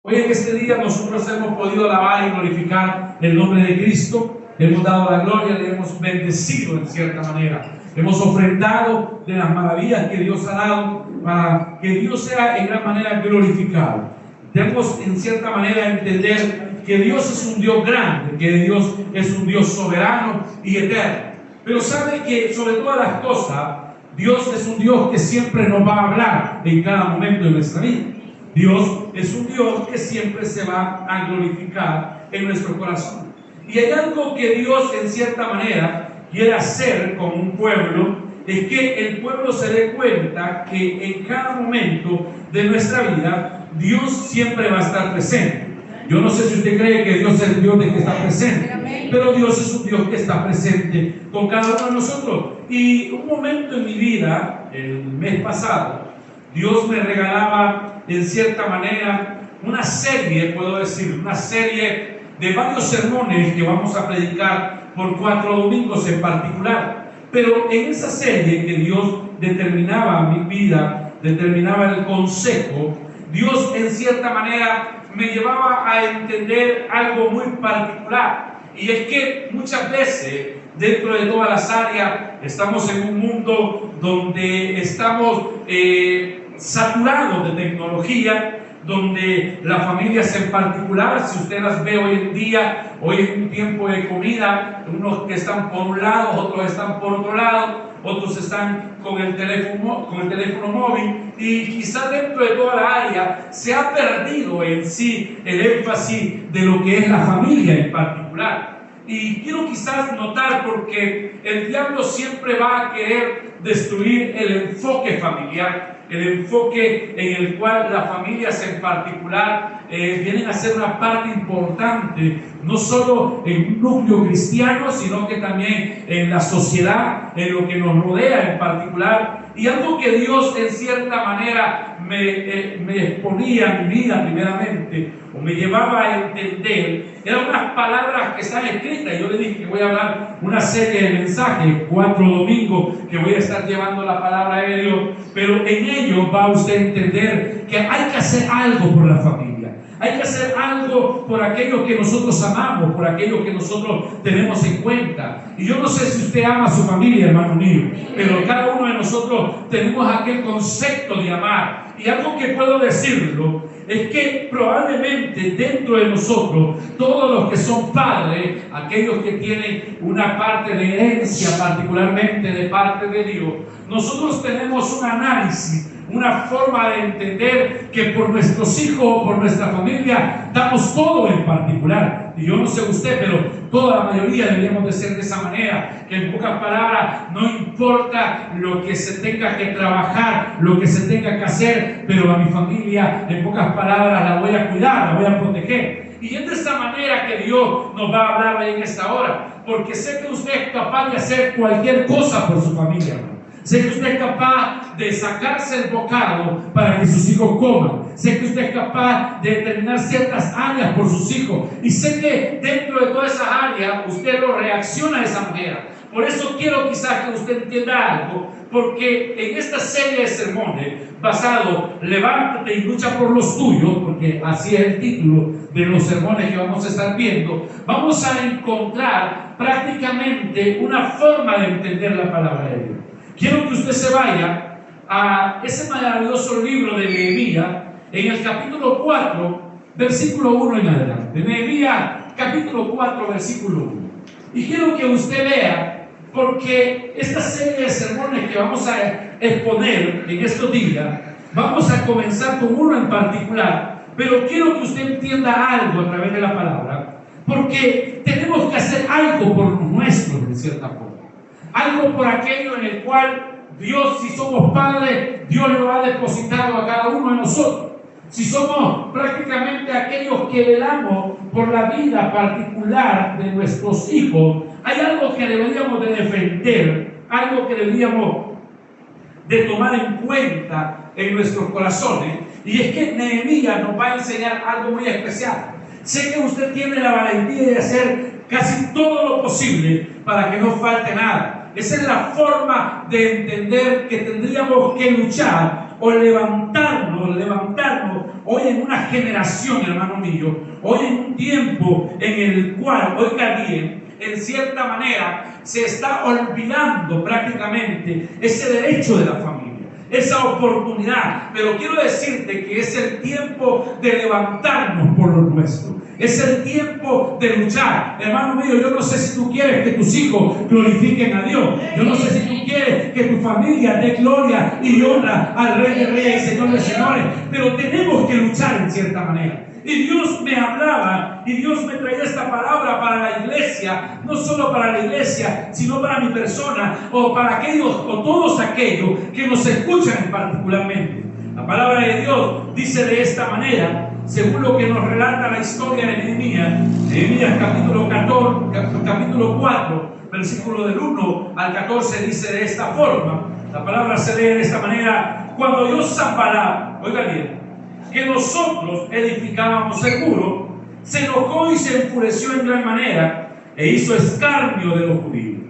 Hoy en este día nosotros hemos podido alabar y glorificar el nombre de Cristo, hemos dado la gloria, le hemos bendecido en cierta manera, hemos ofrendado de las maravillas que Dios ha dado para que Dios sea en gran manera glorificado. Debemos en cierta manera entender que Dios es un Dios grande, que Dios es un Dios soberano y eterno, pero sabe que sobre todas las cosas Dios es un Dios que siempre nos va a hablar en cada momento de nuestra vida. Dios es un Dios que siempre se va a glorificar en nuestro corazón. Y hay algo que Dios en cierta manera quiere hacer con un pueblo, es que el pueblo se dé cuenta que en cada momento de nuestra vida Dios siempre va a estar presente. Yo no sé si usted cree que Dios es el Dios de que está presente, pero Dios es un Dios que está presente con cada uno de nosotros. Y un momento en mi vida, el mes pasado, Dios me regalaba en cierta manera una serie, puedo decir, una serie de varios sermones que vamos a predicar por 4 domingos en particular. Pero en esa serie que Dios determinaba mi vida, determinaba el consejo, Dios en cierta manera me llevaba a entender algo muy particular. Y es que muchas veces dentro de todas las áreas estamos en un mundo donde estamos saturados de tecnología, donde las familias en particular, si usted las ve hoy en día, hoy es un tiempo de comida, unos que están por un lado, otros están por otro lado, otros están con el teléfono móvil, y quizás dentro de toda la área se ha perdido en sí el énfasis de lo que es la familia en particular. Y quiero quizás notar, porque el diablo siempre va a querer destruir el enfoque familiar, el enfoque en el cual las familias en particular vienen a ser una parte importante, no solo en un núcleo cristiano, sino que también en la sociedad, en lo que nos rodea en particular. Y algo que Dios en cierta manera me exponía en mi vida primeramente, o me llevaba a entender, eran unas palabras que están escritas. Yo le dije que voy a hablar una serie de mensajes, 4 domingos, que voy a estar llevando la palabra de Dios, pero en ello va usted a entender que hay que hacer algo por la familia. Hay que hacer algo por aquello que nosotros amamos, por aquello que nosotros tenemos en cuenta. Y yo no sé si usted ama a su familia, hermano mío, pero cada uno de nosotros tenemos aquel concepto de amar. Y algo que puedo decirlo es que probablemente dentro de nosotros, todos los que son padres, aquellos que tienen una parte de herencia particularmente de parte de Dios, nosotros tenemos un análisis, una forma de entender que por nuestros hijos o por nuestra familia damos todo en particular. Y yo no sé usted, pero toda la mayoría deberíamos de ser de esa manera, que en pocas palabras no importa lo que se tenga que trabajar, lo que se tenga que hacer, pero a mi familia en pocas palabras la voy a cuidar, la voy a proteger. Y es de esa manera que Dios nos va a hablar en esta hora, porque sé que usted es capaz de hacer cualquier cosa por su familia, hermano. Sé que usted es capaz de sacarse el bocado para que sus hijos coman. Sé que usted es capaz de determinar ciertas áreas por sus hijos. Y sé que dentro de todas esas áreas usted lo reacciona de esa manera. Por eso quiero quizás que usted entienda algo, porque en esta serie de sermones basado Levántate y lucha por los tuyos, porque así es el título de los sermones que vamos a estar viendo, vamos a encontrar prácticamente una forma de entender la palabra de Dios. Quiero que usted se vaya a ese maravilloso libro de Nehemías, en el capítulo 4, versículo 1 en adelante. Nehemías, capítulo 4, versículo 1. Y quiero que usted vea, porque esta serie de sermones que vamos a exponer en estos días, vamos a comenzar con uno en particular, pero quiero que usted entienda algo a través de la palabra, porque tenemos que hacer algo por los nuestros, de cierta forma. Algo por aquello en el cual Dios, si somos padres, Dios lo ha depositado a cada uno de nosotros. Si somos prácticamente aquellos que velamos por la vida particular de nuestros hijos, hay algo que deberíamos de defender, algo que deberíamos de tomar en cuenta en nuestros corazones. Y es que Nehemías nos va a enseñar algo muy especial. Sé que usted tiene la valentía de hacer casi todo lo posible para que no falte nada. Esa es la forma de entender que tendríamos que luchar o levantarnos hoy en una generación, hermano mío, hoy en un tiempo en el cual, oiga bien, en cierta manera se está olvidando prácticamente ese derecho de la familia, esa oportunidad. Pero quiero decirte que es el tiempo de levantarnos por lo nuestro. Es el tiempo de luchar. Hermano mío, yo no sé si tú quieres que tus hijos glorifiquen a Dios. Yo no sé si tú quieres que tu familia dé gloria y honra al Rey de Reyes y Señor de Señores. Pero tenemos que luchar en cierta manera. Y Dios me hablaba y Dios me traía esta palabra para la iglesia, no solo para la iglesia, sino para mi persona o para aquellos o todos aquellos que nos escuchan particularmente. La palabra de Dios dice de esta manera, según lo que nos relata la historia de Nehemías capítulo 4, versículo del 1 al 14, dice de esta forma, la palabra se lee de esta manera: cuando oyó Sanballat, oiga bien, que nosotros edificábamos el muro, se enojó y se enfureció en gran manera e hizo escarnio de los judíos.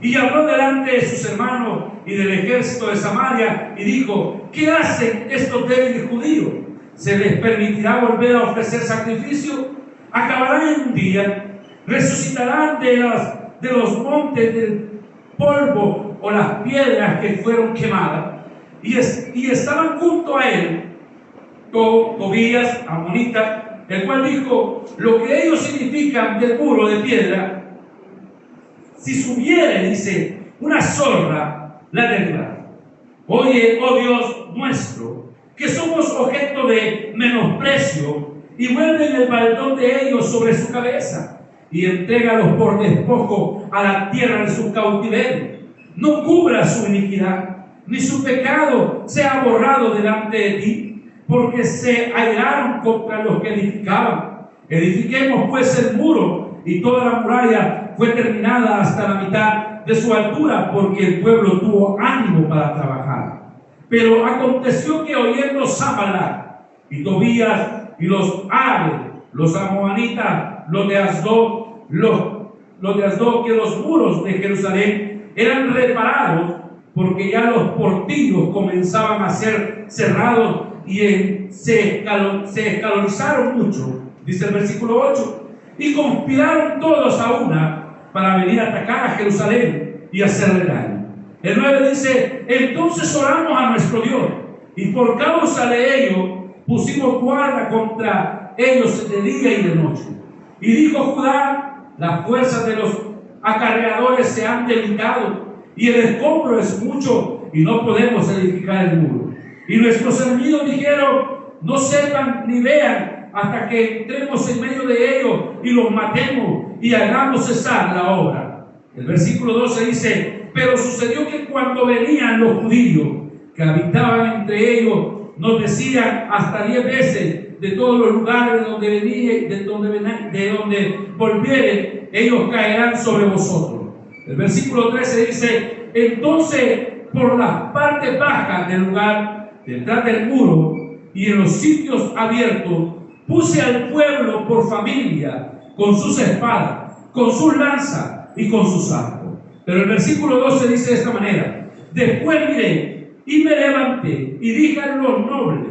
Y habló delante de sus hermanos y del ejército de Samaria y dijo: ¿qué hacen estos débiles judíos? ¿Se les permitirá volver a ofrecer sacrificio? ¿Acabarán en un día? ¿Resucitarán de los montes del polvo o las piedras que fueron quemadas? Y estaban junto a él Tobías, amonita, el cual dijo: lo que ellos significan del muro de piedra, si subiere, dice, una zorra, la derribará. Oye, oh Dios nuestro, que somos objeto de menosprecio, y vuelven el baldón de ellos sobre su cabeza, y entrégalos por despojo a la tierra de su cautiverio. No cubra su iniquidad, ni su pecado sea borrado delante de ti, porque se airaron contra los que edificaban. Edifiquemos pues el muro, y toda la muralla fue terminada hasta la mitad de su altura, porque el pueblo tuvo ánimo para trabajar. Pero aconteció que oyendo Sanballat y Tobías y los árabes, los amoanitas, los de Asdod, que los muros de Jerusalén eran reparados, porque ya los portillos comenzaban a ser cerrados, y se escalorizaron mucho, dice el versículo 8, y conspiraron todos a una para venir a atacar a Jerusalén y hacerle daño. El 9 dice: entonces oramos a nuestro Dios, y por causa de ello pusimos guarda contra ellos de día y de noche. Y dijo Judá: las fuerzas de los acarreadores se han debilitado, y el escombro es mucho, y no podemos edificar el muro. Y nuestros enemigos dijeron: no sepan ni vean hasta que entremos en medio de ellos y los matemos y hagamos cesar la obra. El versículo 12 dice: pero sucedió que cuando venían los judíos que habitaban entre ellos, nos decían hasta 10 veces: de todos los lugares de donde venía, de donde volvieren, ellos caerán sobre vosotros. El versículo 13 dice: entonces por las partes bajas del lugar, detrás del muro y en los sitios abiertos, puse al pueblo por familia, con sus espadas, con sus lanzas y con sus arcos. Pero el versículo 12 dice de esta manera: después miré y me levanté y dije a los nobles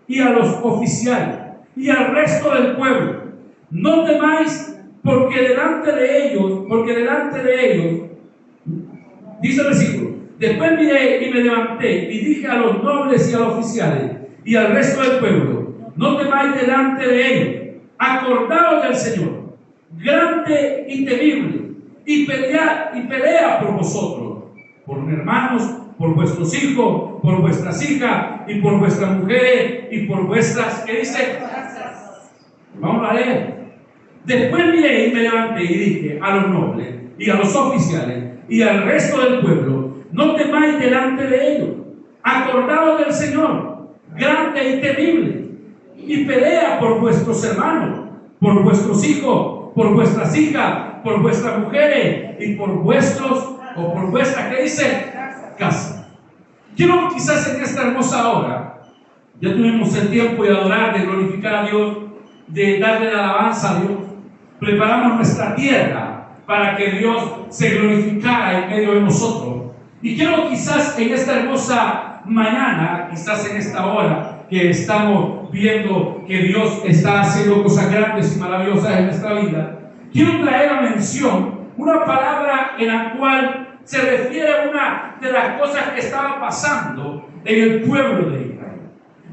y a los oficiales y al resto del pueblo: no temáis, porque delante de ellos, dice el versículo, después miré y me levanté y dije a los nobles y a los oficiales y al resto del pueblo: no temáis delante de ellos, acordaos del Señor, grande y temible, y pelea por vosotros, por mis hermanos, por vuestros hijos, por vuestras hijas y por vuestras mujeres y por vuestras, ¿qué dice? Vamos a leer. Después miré y me levanté y dije a los nobles y a los oficiales y al resto del pueblo: no temáis delante de ellos, acordaos del Señor, grande y temible, y pelea por vuestros hermanos, por vuestros hijos, por vuestras hijas, por vuestras mujeres y por vuestros, o por vuestra, ¿qué dice? Casa. Quiero quizás en esta hermosa hora, ya tuvimos el tiempo de adorar, de glorificar a Dios, de darle la alabanza a Dios, preparamos nuestra tierra para que Dios se glorificara en medio de nosotros. Y quiero quizás en esta hermosa mañana, quizás en esta hora, que estamos viendo que Dios está haciendo cosas grandes y maravillosas en nuestra vida, quiero traer a mención una palabra en la cual se refiere a una de las cosas que estaba pasando en el pueblo de Israel.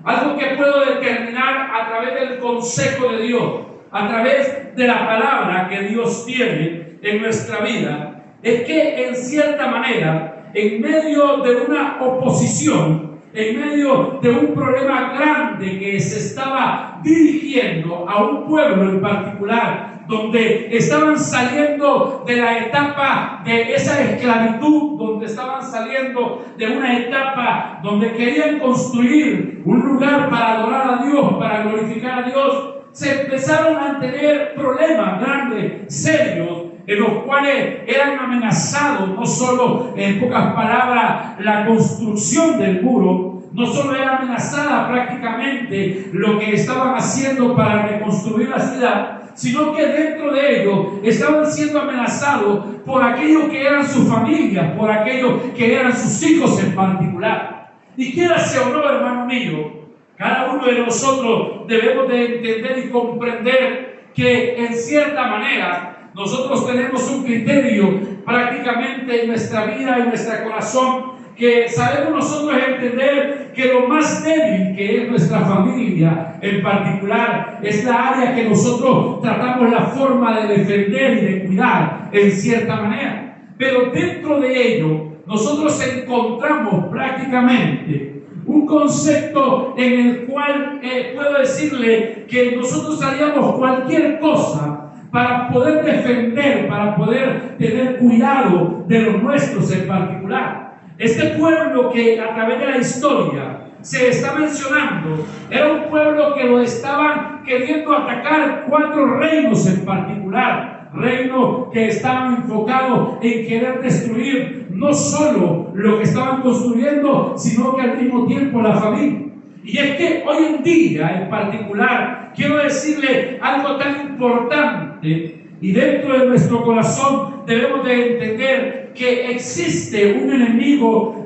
Algo que puedo determinar a través del consejo de Dios, a través de la palabra que Dios tiene en nuestra vida, es que en cierta manera, en medio de una oposición, en medio de un problema grande que se estaba dirigiendo a un pueblo en particular, donde estaban saliendo de la etapa de esa esclavitud, donde estaban saliendo de una etapa donde querían construir un lugar para adorar a Dios, para glorificar a Dios, se empezaron a tener problemas grandes, serios, en los cuales eran amenazados, no solo, en pocas palabras, la construcción del muro, no solo era amenazada prácticamente lo que estaban haciendo para reconstruir la ciudad, sino que dentro de ellos estaban siendo amenazados por aquellos que eran sus familias, por aquellos que eran sus hijos en particular. Y quiérase o no, hermano mío, cada uno de nosotros debemos de entender y comprender que en cierta manera nosotros tenemos un criterio prácticamente en nuestra vida, en nuestro corazón, que sabemos nosotros entender que lo más débil que es nuestra familia en particular es la área que nosotros tratamos la forma de defender y de cuidar en cierta manera. Pero dentro de ello nosotros encontramos prácticamente un concepto en el cual puedo decirle que nosotros haríamos cualquier cosa para poder defender, para poder tener cuidado de los nuestros en particular. Este pueblo que a través de la historia se está mencionando era un pueblo que lo estaban queriendo atacar 4 reinos en particular, reinos que estaban enfocados en querer destruir no solo lo que estaban construyendo, sino que al mismo tiempo la familia. Y es que hoy en día en particular quiero decirle algo tan importante, y dentro de nuestro corazón debemos de entender que existe un enemigo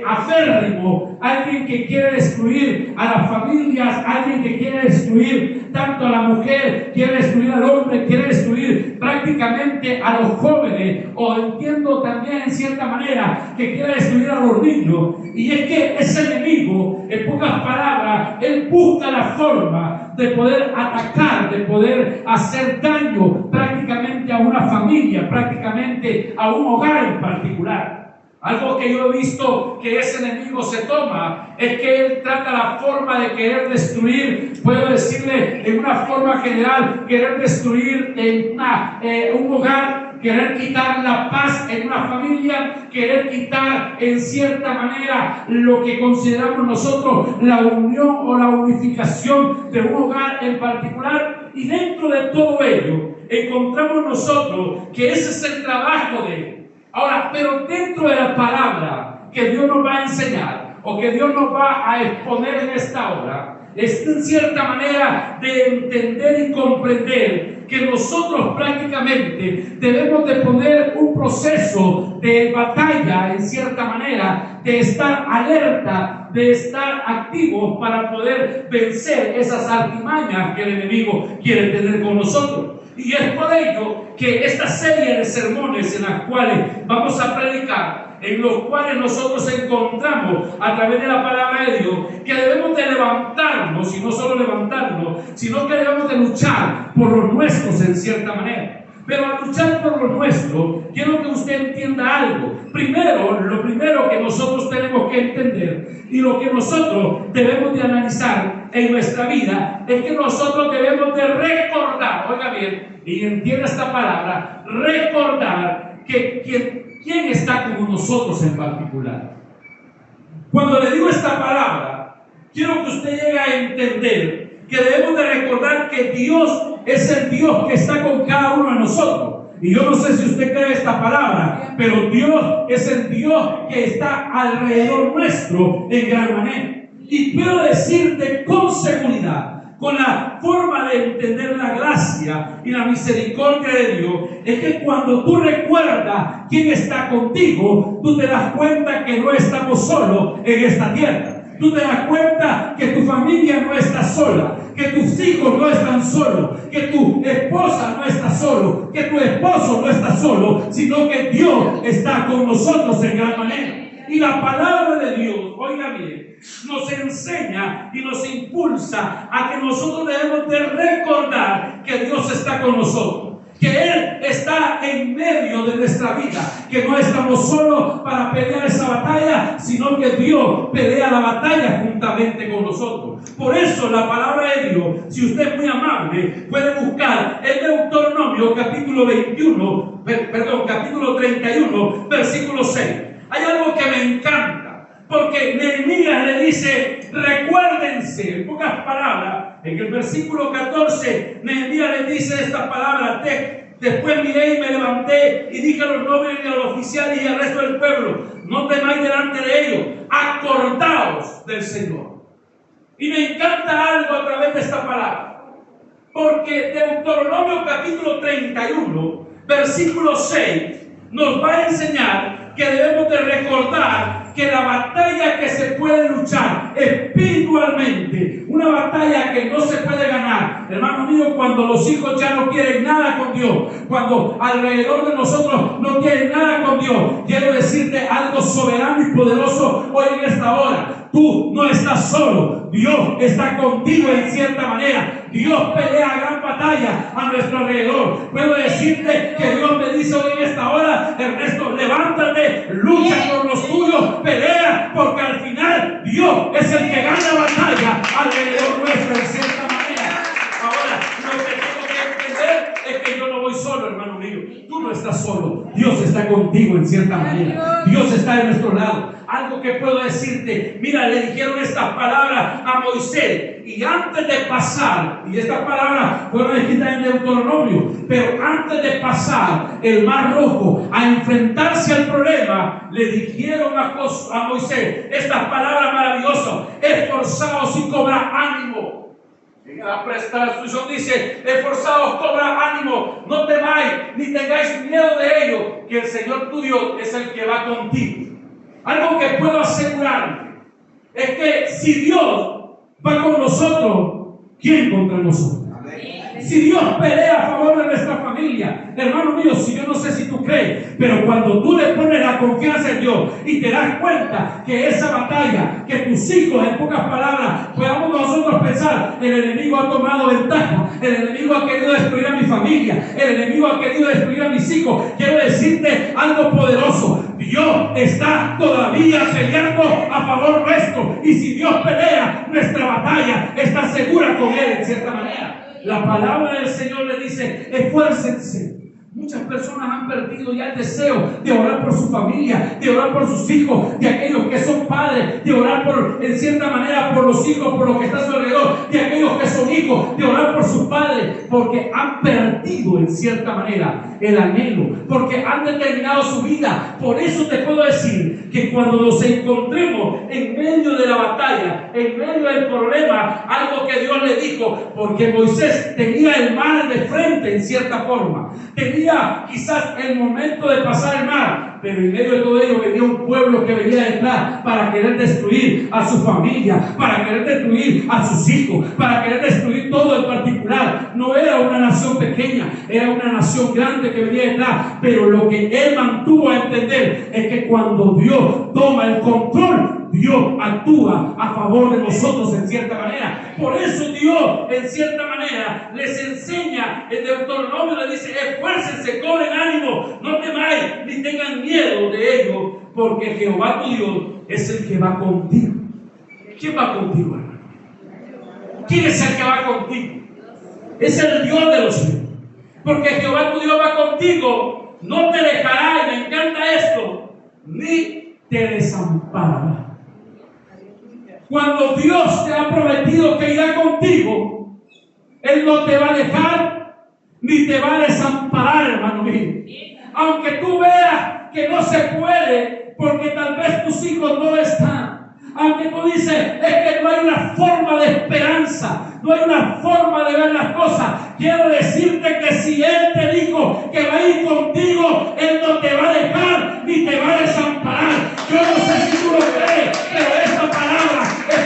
aférrimo, alguien que quiere destruir a las familias, alguien que quiere destruir tanto a la mujer, quiere destruir al hombre, quiere destruir prácticamente a los jóvenes, o entiendo también en cierta manera que quiere destruir a los niños. Y es que ese enemigo, en pocas palabras, él busca la forma de poder atacar, de poder hacer daño prácticamente a una familia, prácticamente a un hogar en particular. Algo que yo he visto que ese enemigo se toma es que él trata la forma de querer destruir, puedo decirle en una forma general, querer destruir un hogar, querer quitar la paz en una familia, querer quitar en cierta manera lo que consideramos nosotros la unión o la unificación de un hogar en particular. Y dentro de todo ello encontramos nosotros que ese es el trabajo de él. Ahora, pero dentro de la palabra que Dios nos va a enseñar o que Dios nos va a exponer en esta hora, es en cierta manera de entender y comprender que nosotros prácticamente debemos de poner un proceso de batalla en cierta manera, de estar alerta, de estar activos para poder vencer esas artimañas que el enemigo quiere tener con nosotros. Y es por ello que esta serie de sermones en las cuales vamos a predicar, en los cuales nosotros encontramos a través de la palabra de Dios que debemos de levantarnos, y no solo levantarnos, sino que debemos de luchar por los nuestros en cierta manera. Pero al luchar por lo nuestro, quiero que usted entienda algo. Primero, lo primero que nosotros tenemos que entender y lo que nosotros debemos de analizar en nuestra vida es que nosotros debemos de recordar, oiga bien, y entienda esta palabra, recordar quién está con nosotros en particular. Cuando le digo esta palabra, quiero que usted llegue a entender que debemos de recordar que Dios es el Dios que está con cada uno de nosotros. Y yo no sé si usted cree esta palabra, pero Dios es el Dios que está alrededor nuestro en gran manera. Y puedo decirte con seguridad, con la forma de entender la gracia y la misericordia de Dios, es que cuando tú recuerdas quién está contigo, tú te das cuenta que no estamos solos en esta tierra. tú te das cuenta que tu familia no está sola, que tus hijos no están solos, que tu esposa no está solo, que tu esposo no está solo, sino que Dios está con nosotros en gran manera. Y la palabra de Dios, oiga bien, nos enseña y nos impulsa a que nosotros debemos de recordar que Dios está con nosotros, que Él está en medio de nuestra vida, que no estamos solos para pelear esa batalla, sino que Dios pelea la batalla juntamente con nosotros. Por eso la palabra de Dios, si usted es muy amable, puede buscar el Deuteronomio capítulo 31, versículo 6. Hay algo que me encanta, porque Nehemías le dice, recuérdense, en pocas palabras, en el versículo 14, Nehemías le dice esta palabra, después miré y me levanté y dije a los nobles y a los oficiales y al resto del pueblo, no temáis delante de ellos, acordaos del Señor. Y me encanta algo a través de esta palabra, porque Deuteronomio capítulo 31, versículo 6, nos va a enseñar que debemos de recordar que la batalla que se puede luchar espiritualmente, una batalla que no se puede ganar, hermano mío, cuando los hijos ya no quieren nada con Dios, cuando alrededor de nosotros no quieren nada con Dios, quiero decirte algo soberano y poderoso hoy en esta hora. Tú no estás solo, Dios está contigo en cierta manera. Dios pelea gran batalla a nuestro alrededor. Puedo decirte que Dios me dice hoy en esta hora, Ernesto, levántate, lucha por los tuyos, pelea, porque al final Dios es el que gana batalla alrededor nuestro en cierta manera. Ahora, lo que tengo que entender es que yo no voy solo, hermano mío. Tú no estás solo, Dios está contigo en cierta manera. Dios está de nuestro lado. Algo que puedo decirte, mira, le dijeron estas palabras a Moisés, y antes de pasar, y estas palabras fueron escritas en Deuteronomio, pero antes de pasar el Mar Rojo a enfrentarse al problema, le dijeron a Moisés estas palabras maravillosas: esforzaos y cobrad ánimo. En la traducción dice: esforzaos, cobrad ánimo, no temáis ni tengáis miedo de ello, que el Señor tu Dios es el que va contigo. Algo que puedo asegurarte es que si Dios va con nosotros, ¿quién contra nosotros? Si Dios pelea a favor de nuestra familia, hermano mío, si yo no sé si tú crees, pero cuando tú le pones la confianza en Dios y te das cuenta que esa batalla, que tus hijos, en pocas palabras, podamos nosotros pensar, el enemigo ha tomado ventaja, el enemigo ha querido destruir a mi familia, el enemigo ha querido destruir a mis hijos. Quiero decirte algo poderoso: Dios está todavía peleando a favor nuestro, y si Dios pelea nuestra batalla, está segura con Él en cierta manera. La palabra del Señor le dice: esfuércense. Muchas personas han perdido ya el deseo de orar por su familia, de orar por sus hijos, de aquellos que son padres, de orar por, en cierta manera, por los hijos, por lo que está a su alrededor, de aquellos que son hijos, de orar por sus padres, porque han perdido en cierta manera el anhelo, porque han determinado su vida. Por eso te puedo decir que cuando nos encontremos en medio de la batalla, en medio del problema, algo que Dios le dijo, porque Moisés tenía el mar de frente en cierta forma, tenía quizás el momento de pasar el mar, pero en medio de todo ello venía un pueblo que venía detrás para querer destruir a su familia, para querer destruir a sus hijos, para querer destruir todo en particular. No era una nación pequeña, era una nación grande que venía detrás, pero lo que él mantuvo a entender es que cuando Dios toma el control, Dios actúa a favor de nosotros en cierta manera. Por eso Dios en cierta manera les enseña en Deuteronomio, le dice: esfuércense, cobren ánimo, no temáis ni tengan miedo de ello, porque Jehová tu Dios es el que va contigo. ¿Quién va contigo, hermano? ¿Quién es el que va contigo? Es el Dios de los cielos. Porque Jehová tu Dios va contigo, no te dejará, y me encanta esto, ni te desamparará. Cuando Dios te ha prometido que irá contigo, Él no te va a dejar ni te va a desamparar, hermano mío. Aunque tú veas que no se puede, porque tal vez tus hijos no están. Aunque tú dices, es que no hay una forma de esperanza, no hay una forma de ver las cosas. Quiero decirte que si Él te dijo que va a ir contigo, Él no te va a dejar ni te va a desamparar. Yo no sé si tú lo crees, pero esta palabra es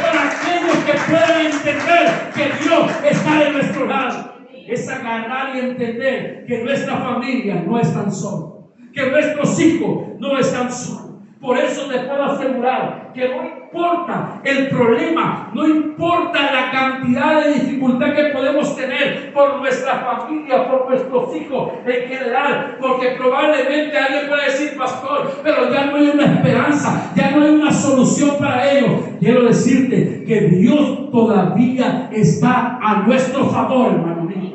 nuestro lado es agarrar y entender que nuestra familia no están solos, que nuestros hijos no están solos. Por eso te puedo asegurar que no importa el problema, no importa la cantidad de dificultad que podemos tener por nuestra familia, por nuestros hijos en general, porque probablemente alguien puede decir, pastor, pero ya no hay una esperanza, ya no hay una solución para ellos. Quiero decirte que Dios todavía está a nuestro favor, hermano mío.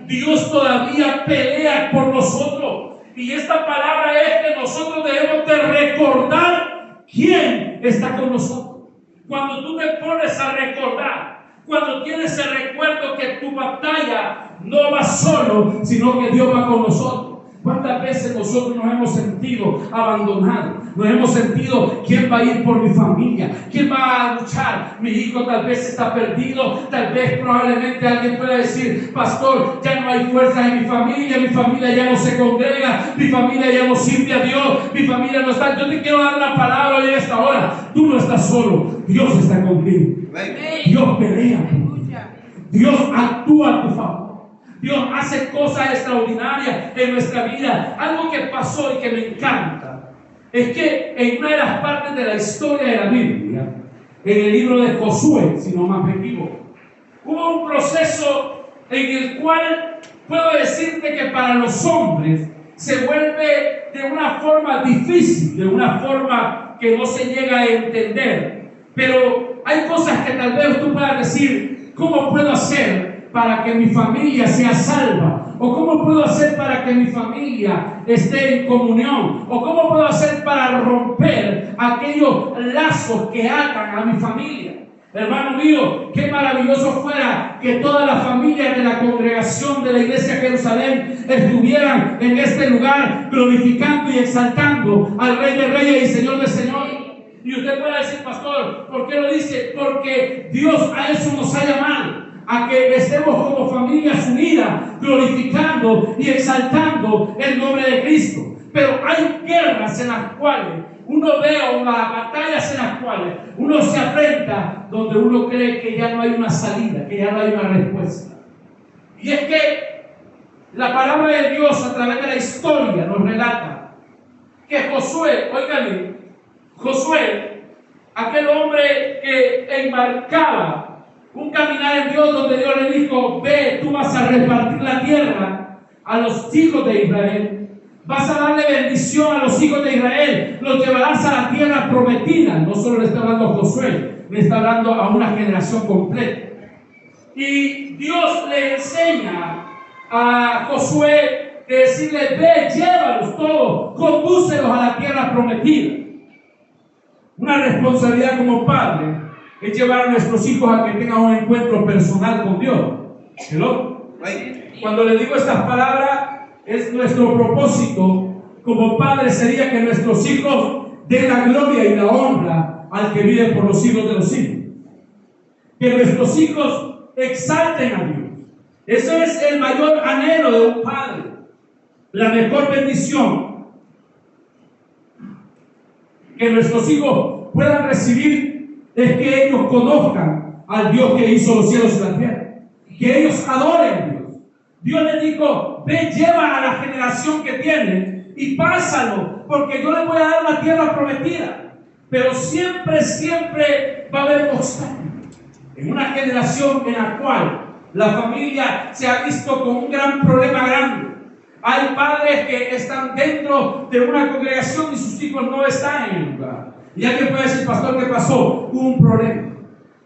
Dios todavía pelea por nosotros. Y esta palabra es que nosotros debemos de recordar quién está con nosotros. Cuando tú te pones a recordar, cuando tienes el recuerdo que tu batalla no va solo, sino que Dios va con nosotros. ¿Cuántas veces nosotros nos hemos sentido abandonados? Nos hemos sentido, ¿quién va a ir por mi familia? ¿Quién va a luchar? Mi hijo tal vez está perdido, tal vez probablemente alguien pueda decir, pastor, ya no hay fuerza en mi familia ya no se congrega, mi familia ya no sirve a Dios, mi familia no está. Yo te quiero dar una palabra hoy en esta hora. Tú no estás solo, Dios está contigo. Dios pelea. Dios actúa a tu favor. Dios hace cosas extraordinarias en nuestra vida. Algo que pasó y que me encanta es que en una de las partes de la historia de la Biblia, en el libro de Josué, si no más me equivoco, hubo un proceso en el cual puedo decirte que para los hombres se vuelve de una forma difícil, de una forma que no se llega a entender. Pero hay cosas que tal vez tú puedas decir, ¿cómo puedo hacer para que mi familia sea salva? ¿O cómo puedo hacer para que mi familia esté en comunión? ¿O cómo puedo hacer para romper aquellos lazos que atan a mi familia? Hermano mío, qué maravilloso fuera que todas las familias de la congregación de la iglesia de Jerusalén estuvieran en este lugar glorificando y exaltando al Rey de Reyes y Señor de Señores. Y usted puede decir, pastor, ¿por qué lo dice? Porque Dios a eso nos ha llamado, a que estemos como familias unidas, glorificando y exaltando el nombre de Cristo. Pero hay guerras en las cuales uno ve, o las batallas en las cuales uno se enfrenta, donde uno cree que ya no hay una salida, que ya no hay una respuesta. Y es que la palabra de Dios a través de la historia nos relata que Josué, oigan, Josué, aquel hombre que embarcaba un caminar en Dios, donde Dios le dijo, ve, tú vas a repartir la tierra a los hijos de Israel, vas a darle bendición a los hijos de Israel, los llevarás a la tierra prometida. No solo le está hablando a Josué, le está hablando a una generación completa. Y Dios le enseña a Josué de decirle, ve, llévalos todos, condúcelos a la tierra prometida. Una responsabilidad como padre es llevar a nuestros hijos a que tengan un encuentro personal con Dios. ¿Hello? Cuando le digo estas palabras, es nuestro propósito como padre sería que nuestros hijos den la gloria y la honra al que vive por los siglos de los siglos. Que nuestros hijos exalten a Dios. Ese es el mayor anhelo de un padre. La mejor bendición que nuestros hijos puedan recibir es que ellos conozcan al Dios que hizo los cielos y la tierra, que ellos adoren a Dios. Dios les dijo, ve, lleva a la generación que tiene y pásalo, porque yo les voy a dar la tierra prometida. Pero siempre va a haber obstáculos en una generación en la cual la familia se ha visto con un gran problema grande. Hay padres que están dentro de una congregación y sus hijos no están en el lugar. Y alguien puede decir, pastor, ¿qué pasó? Hubo un problema.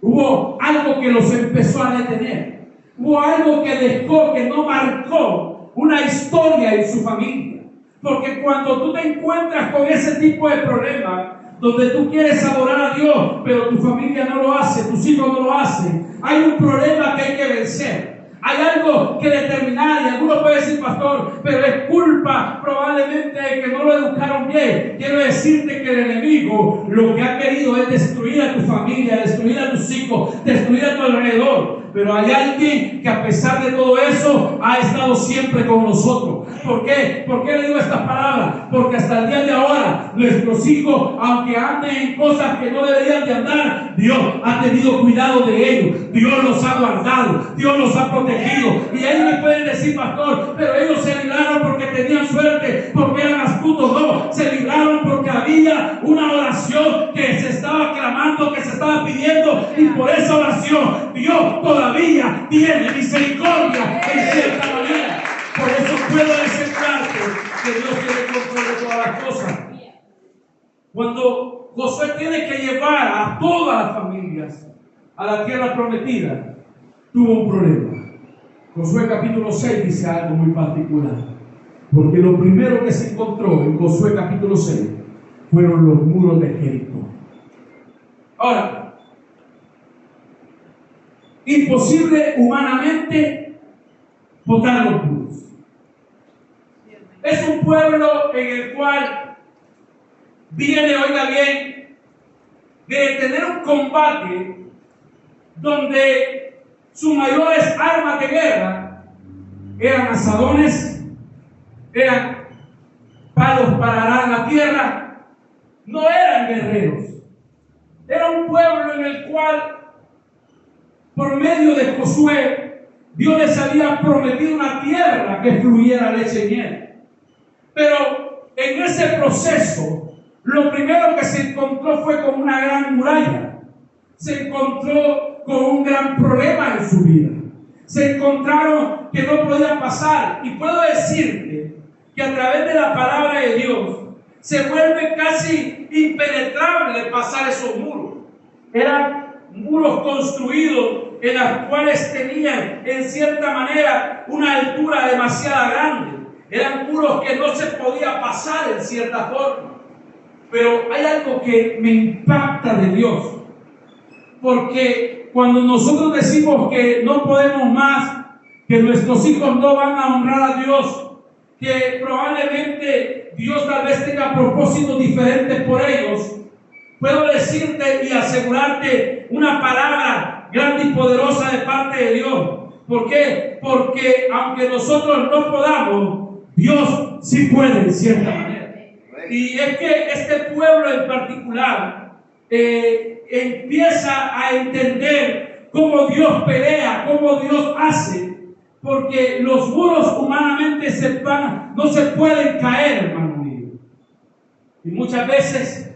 Hubo algo que los empezó a detener. Hubo algo que dejó, que no marcó una historia en su familia. Porque cuando tú te encuentras con ese tipo de problemas, donde tú quieres adorar a Dios, pero tu familia no lo hace, tus hijos no lo hacen, hay un problema que hay que vencer. Hay algo que que determinar. Y algunos pueden decir, pastor, pero es culpa probablemente de que no lo educaron bien. Quiero decirte que el enemigo lo que ha querido es destruir a tu familia, destruir a tus hijos, destruir a tu alrededor. Pero hay alguien que a pesar de todo eso ha estado siempre con nosotros. ¿Por qué? ¿Por qué le digo estas palabras? Porque hasta el día de ahora nuestros hijos, aunque anden en cosas que no deberían de andar, Dios ha tenido cuidado de ellos. Dios los ha guardado, Dios los ha protegido. Y ellos me pueden decir, pastor, pero ellos se libraron porque tenían suerte, porque eran astutos. No, se libraron porque había una oración que se estaba clamando, que se estaba pidiendo, y por esa oración Dios todavía tiene misericordia en cierta manera. Por eso puedo asegurarte que Dios tiene control de todas las cosas. Cuando Josué tiene que llevar a todas las familias a la tierra prometida, tuvo un problema. Josué capítulo 6 dice algo muy particular, porque lo primero que se encontró en Josué capítulo 6 fueron los muros de Jericó. Ahora, imposible humanamente botar los muros. Es un pueblo en el cual viene, oiga bien, de tener un combate donde sus mayores armas de guerra eran azadones, eran palos para arar la tierra, no eran guerreros. Era un pueblo en el cual, por medio de Josué, Dios les había prometido una tierra que fluyera leche y miel. Pero en ese proceso, lo primero que se encontró fue con una gran muralla. Se encontró con un gran problema en su vida. Se encontraron que no podían pasar. Y puedo decirte que a través de la palabra de Dios se vuelve casi impenetrable pasar esos muros. Eran muros construidos en los cuales tenían en cierta manera una altura demasiado grande. Eran muros que no se podía pasar en cierta forma. Pero hay algo que me impacta de Dios. Porque cuando nosotros decimos que no podemos más, que nuestros hijos no van a honrar a Dios, que probablemente Dios tal vez tenga propósitos diferentes por ellos, puedo decirte y asegurarte una palabra grande y poderosa de parte de Dios. ¿Por qué? Porque aunque nosotros no podamos, Dios sí puede en cierta manera. Y es que este pueblo en particular empieza a entender cómo Dios pelea, cómo Dios hace, porque los muros humanamente no se pueden caer, hermano mío. Y muchas veces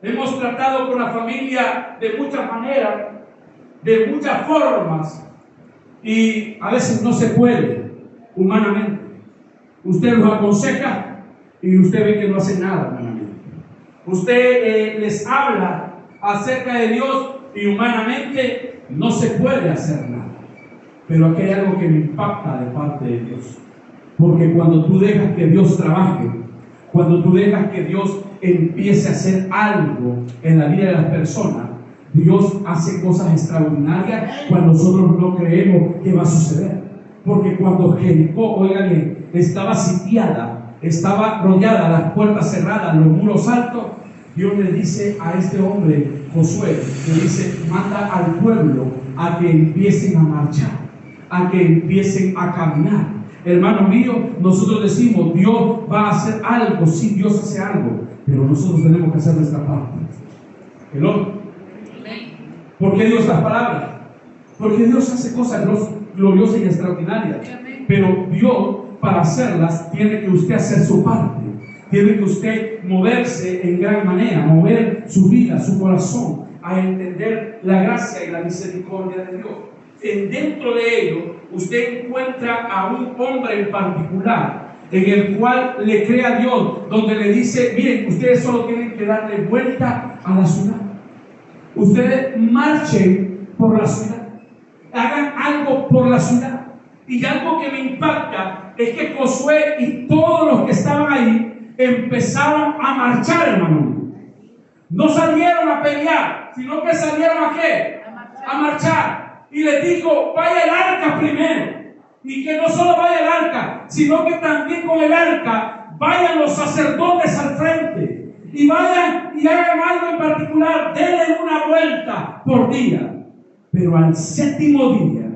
hemos tratado con la familia de muchas maneras, de muchas formas, y a veces no se puede humanamente. Usted los aconseja y usted ve que no hacen nada humanamente. Usted les habla acerca de Dios y humanamente no se puede hacer nada. Pero aquí hay algo que me impacta de parte de Dios. Porque cuando tú dejas que Dios trabaje, cuando tú dejas que Dios empiece a hacer algo en la vida de las personas, Dios hace cosas extraordinarias cuando nosotros no creemos que va a suceder. Porque cuando Jericó, oigan bien, estaba sitiada, estaba rodeada, las puertas cerradas, los muros altos, Dios le dice a este hombre, Josué, le dice, manda al pueblo a que empiecen a marchar, a que empiecen a caminar. Hermano mío, nosotros decimos, Dios va a hacer algo, sí, Dios hace algo, pero nosotros tenemos que hacer nuestra parte. ¿Por qué Dios las palabras? Porque Dios hace cosas gloriosas y extraordinarias, pero Dios, para hacerlas, tiene que usted hacer su parte. Tiene que usted moverse en gran manera, mover su vida, su corazón, a entender la gracia y la misericordia de Dios. Dentro de ello, usted encuentra a un hombre en particular, en el cual le cree a Dios, donde le dice, miren, ustedes solo tienen que darle vuelta a la ciudad. Ustedes marchen por la ciudad, hagan algo por la ciudad. Y algo que me impacta es que Josué y todos los que estaban ahí empezaron a marchar, hermano. No salieron a pelear, sino que salieron a ¿qué? A marchar. Y les dijo, vaya el arca primero. Y que no solo vaya el arca, sino que también con el arca vayan los sacerdotes al frente. Y vayan y hagan algo en particular. Denle una vuelta por día. Pero al séptimo día,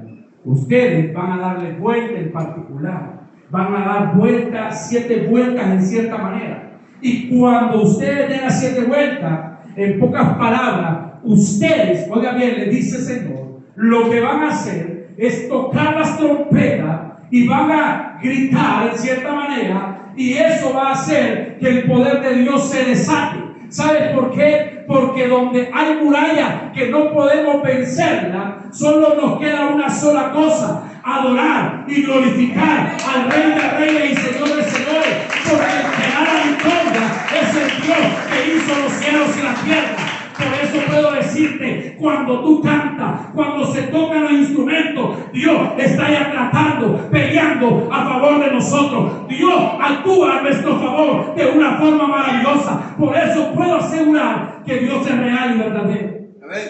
ustedes van a darle vuelta en particular. Van a dar vueltas, 7 vueltas en cierta manera. Y cuando ustedes den las 7 vueltas, en pocas palabras, ustedes, oiga bien, le dice el Señor, lo que van a hacer es tocar las trompetas y van a gritar en cierta manera, y eso va a hacer que el poder de Dios se desate. ¿Sabes por qué? Porque donde hay muralla que no podemos vencerla, solo nos queda una sola cosa: adorar y glorificar al Rey de Reyes y Señor de Señores, porque el que da la victoria es el Dios que hizo los cielos y la tierra. Por eso puedo decirte, cuando tú cantas, cuando se tocan los instrumentos, Dios está ya tratando, peleando a favor de nosotros. Dios actúa a nuestro favor de una forma maravillosa. Por eso puedo asegurar que Dios es real y verdadero.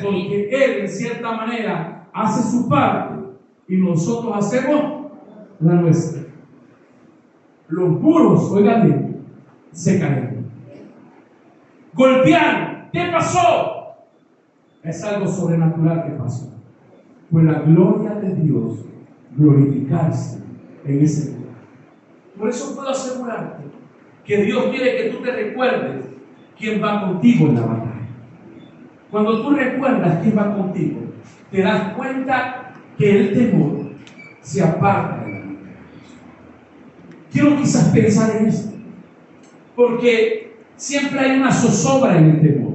Porque Él, en cierta manera, hace su parte y nosotros hacemos la nuestra. Los muros, oigan bien, se cayeron. Golpearon. ¿Qué pasó? Es algo sobrenatural que pasó. Fue la gloria de Dios glorificarse en ese lugar. Por eso puedo asegurarte que Dios quiere que tú te recuerdes quién va contigo en la batalla. Cuando tú recuerdas quién va contigo, te das cuenta que el temor se aparta de la vida. Quiero quizás pensar en esto, porque siempre hay una zozobra en el temor.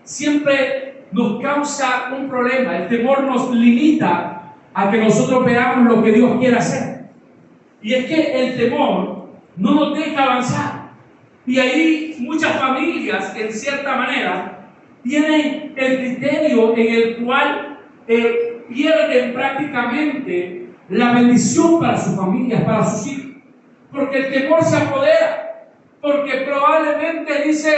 Siempre nos causa un problema. El temor nos limita a que nosotros veamos lo que Dios quiere hacer. Y es que el temor no nos deja avanzar. Y ahí muchas familias, en cierta manera, tienen el criterio en el cual pierden prácticamente la bendición para sus familias, para sus hijos. Porque el temor se apodera. Porque probablemente dice: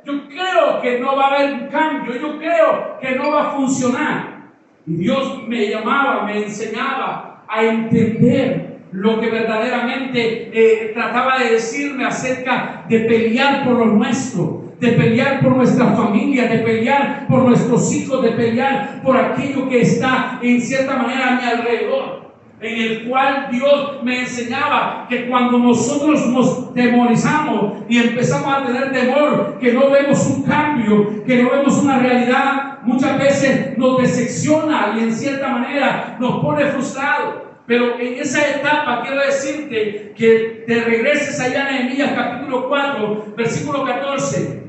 yo creo que no va a haber un cambio, yo creo que no va a funcionar. Y Dios me llamaba, me enseñaba a entender lo que verdaderamente trataba de decirme acerca de pelear por lo nuestro, de pelear por nuestra familia, de pelear por nuestros hijos, de pelear por aquello que está en cierta manera a mi alrededor. En el cual Dios me enseñaba que cuando nosotros nos temorizamos y empezamos a tener temor, que no vemos un cambio, que no vemos una realidad, muchas veces nos decepciona y en cierta manera nos pone frustrados. Pero en esa etapa quiero decirte que te regreses allá a Nehemías capítulo 4, versículo 14.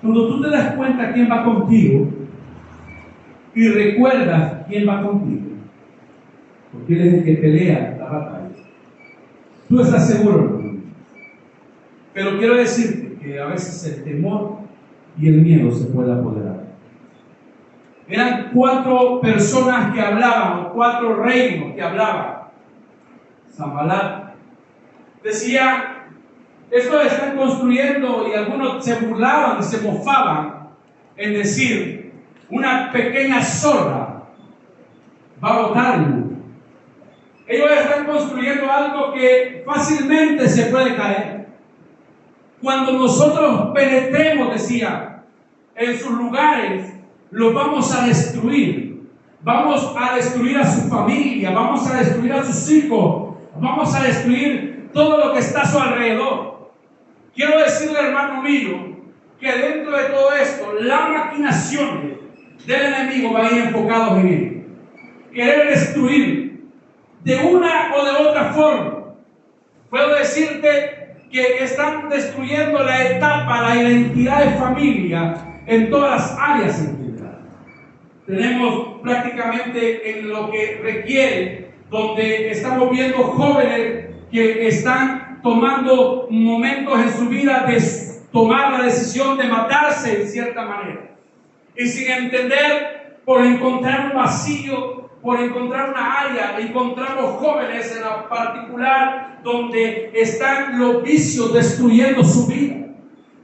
Cuando tú te das cuenta quién va contigo y recuerdas quién va contigo, porque Él es el que pelea la batalla, tú estás seguro, hermano. Pero quiero decirte que a veces el temor y el miedo se pueden apoderar. Eran 4 personas que hablaban, o 4 reinos que hablaban. Sanbalat decía: esto están construyendo, y algunos se burlaban y se mofaban en decir: una pequeña zorra va a botarlo. Ellos están construyendo algo que fácilmente se puede caer. Cuando nosotros penetremos, decía, en sus lugares, los vamos a destruir. Vamos a destruir a su familia, vamos a destruir a sus hijos, vamos a destruir todo lo que está a su alrededor. Quiero decirle, hermano mío, que dentro de todo esto, las maquinaciones del enemigo van a ir enfocados en él. Querer destruir de una o de otra forma. Puedo decirte que están destruyendo la etapa, la identidad de familia en todas las áreas en general. Tenemos prácticamente en lo que requiere, donde estamos viendo jóvenes que están tomando momentos en su vida de tomar la decisión de matarse en cierta manera. Y sin entender, por encontrar un vacío, por encontrar una área, encontramos jóvenes en la particular donde están los vicios destruyendo su vida,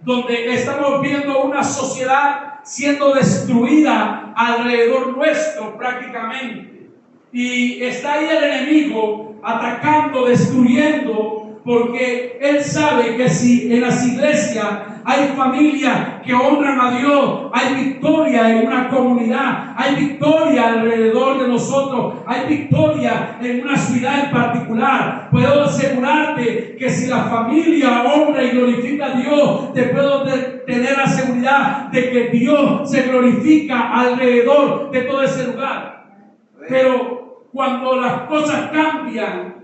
donde estamos viendo una sociedad siendo destruida alrededor nuestro prácticamente. Y está ahí el enemigo atacando, destruyendo, porque él sabe que si en las iglesias hay familias que honran a Dios, hay victoria en una comunidad, hay victoria alrededor de nosotros, hay victoria en una ciudad en particular. Puedo asegurarte que si la familia honra y glorifica a Dios, te puedo tener la seguridad de que Dios se glorifica alrededor de todo ese lugar. Pero cuando las cosas cambian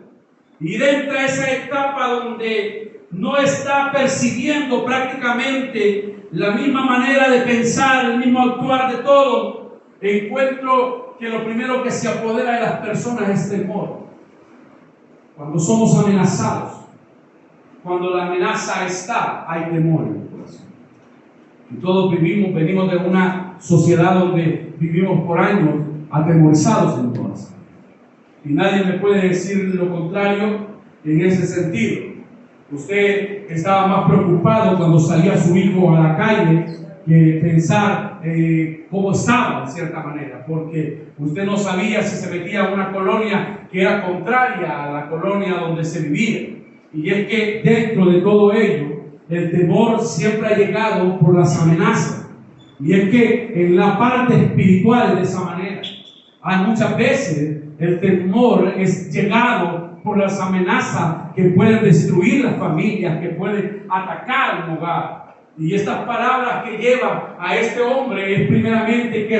y entra esa etapa donde no está percibiendo prácticamente la misma manera de pensar, el mismo actuar de todo, encuentro que lo primero que se apodera de las personas es temor. Cuando somos amenazados, cuando la amenaza está, hay temor en el corazón. Y todos venimos de una sociedad donde vivimos por años atemorizados en todas. Y nadie me puede decir lo contrario en ese sentido. Usted estaba más preocupado cuando salía su hijo a la calle que pensar cómo estaba, de cierta manera, porque usted no sabía si se metía a una colonia que era contraria a la colonia donde se vivía. Y es que dentro de todo ello, el temor siempre ha llegado por las amenazas. Y es que en la parte espiritual de esa manera, hay muchas veces el temor es llegado por las amenazas que pueden destruir las familias, que pueden atacar un hogar. Y estas palabras que lleva a este hombre es primeramente que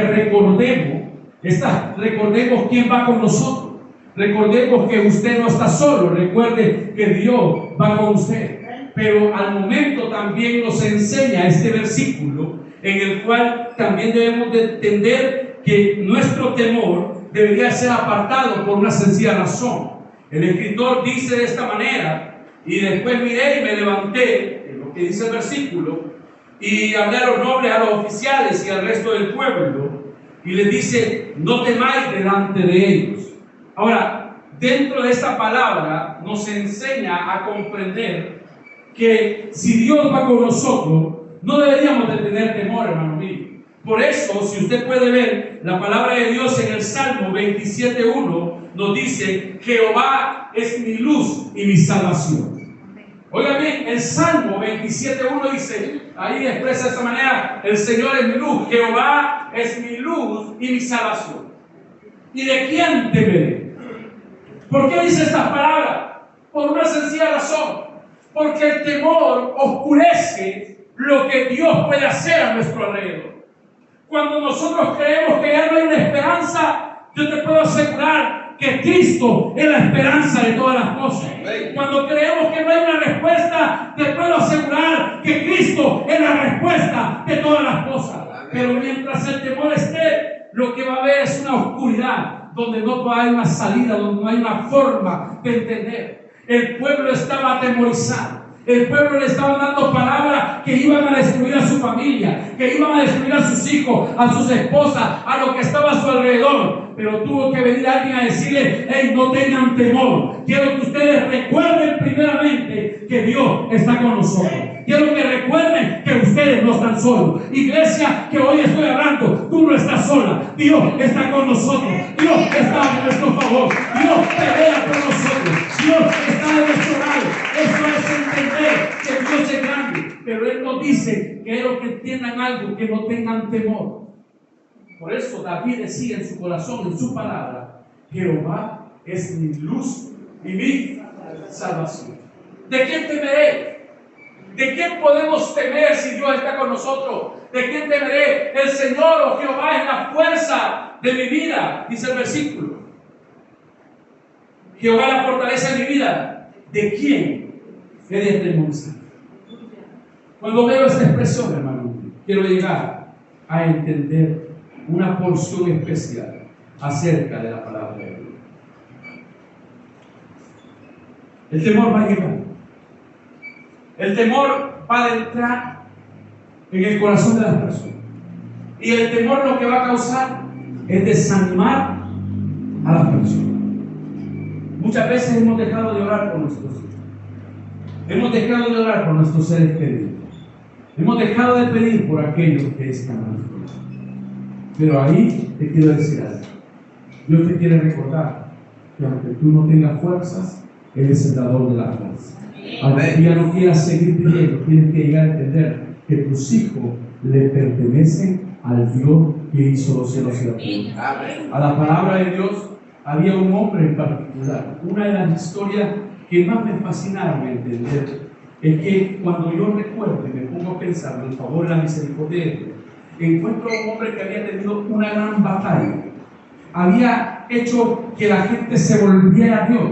recordemos quién va con nosotros. Recordemos que usted no está solo, recuerde que Dios va con usted. Pero al momento también nos enseña este versículo en el cual también debemos de entender que nuestro temor debería ser apartado por una sencilla razón. El escritor dice de esta manera: y después miré y me levanté, en lo que dice el versículo, y hablé a los nobles, a los oficiales y al resto del pueblo, y les dice: no temáis delante de ellos. Ahora, dentro de esta palabra nos enseña a comprender que si Dios va con nosotros, no deberíamos de tener temor, hermano mío. Por eso, si usted puede ver la palabra de Dios en el Salmo 27:1, nos dice: Jehová es mi luz y mi salvación. Oiga bien, el Salmo 27:1 dice, ahí expresa de esta manera: el Señor es mi luz, Jehová es mi luz y mi salvación. ¿Y de quién temeré? ¿Por qué dice estas palabras? Por una sencilla razón: porque el temor oscurece lo que Dios puede hacer a nuestro alrededor. Cuando nosotros creemos que ya no hay una esperanza, yo te puedo asegurar que Cristo es la esperanza de todas las cosas. Cuando creemos que no hay una respuesta, te puedo asegurar que Cristo es la respuesta de todas las cosas. Pero mientras el temor esté, lo que va a haber es una oscuridad, donde no hay una salida, donde no hay una forma de entender. El pueblo estaba atemorizado. El pueblo le estaba dando palabras que iban a destruir a su familia, que iban a destruir a sus hijos, a sus esposas, a lo que estaba a su alrededor. Pero tuvo que venir alguien a decirle: hey, no tengan temor. Quiero que ustedes recuerden primeramente que Dios está con nosotros. Quiero que recuerden que ustedes no están solos. Iglesia, que hoy estoy hablando, tú no estás sola. Dios está con nosotros. Dios está a nuestro favor. Dios pelea por nosotros. Dios está de nuestro lado. Eso es entender que Dios es grande. Pero Él nos dice que quiero que entiendan algo, que no tengan temor. Por eso David decía en su corazón, en su palabra: Jehová es mi luz y mi salvación. ¿De quién temeré? ¿De quién podemos temer si Dios está con nosotros? ¿De quién temeré? El Señor o Jehová es la fuerza de mi vida, dice el versículo. Jehová es la fortaleza de mi vida. ¿De quién he de temorizar? Cuando veo esta expresión, hermano, quiero llegar a entender una porción especial acerca de la palabra de Dios. El temor va a llegar. El temor va a entrar en el corazón de las personas. Y el temor lo que va a causar es desanimar a las personas. Muchas veces hemos dejado de orar por nuestros hijos. Hemos dejado de orar por nuestros seres queridos. Hemos dejado de pedir por aquellos que están a nuestro lado. Pero ahí te quiero decir algo. Dios te quiere recordar que aunque tú no tengas fuerzas, Él es el dador de las fuerzas. Aunque tú ya no quieras seguir pidiendo, tienes que llegar a entender que tus hijos le pertenecen al Dios que hizo los cielos y la tierra. A la palabra de Dios había un hombre en particular. Una de las historias que más me fascinaron entender es que cuando yo recuerdo y me pongo a pensar en el favor y la misericordia de Dios, encuentro a un hombre que había tenido una gran batalla. Había hecho que la gente se volviera a Dios.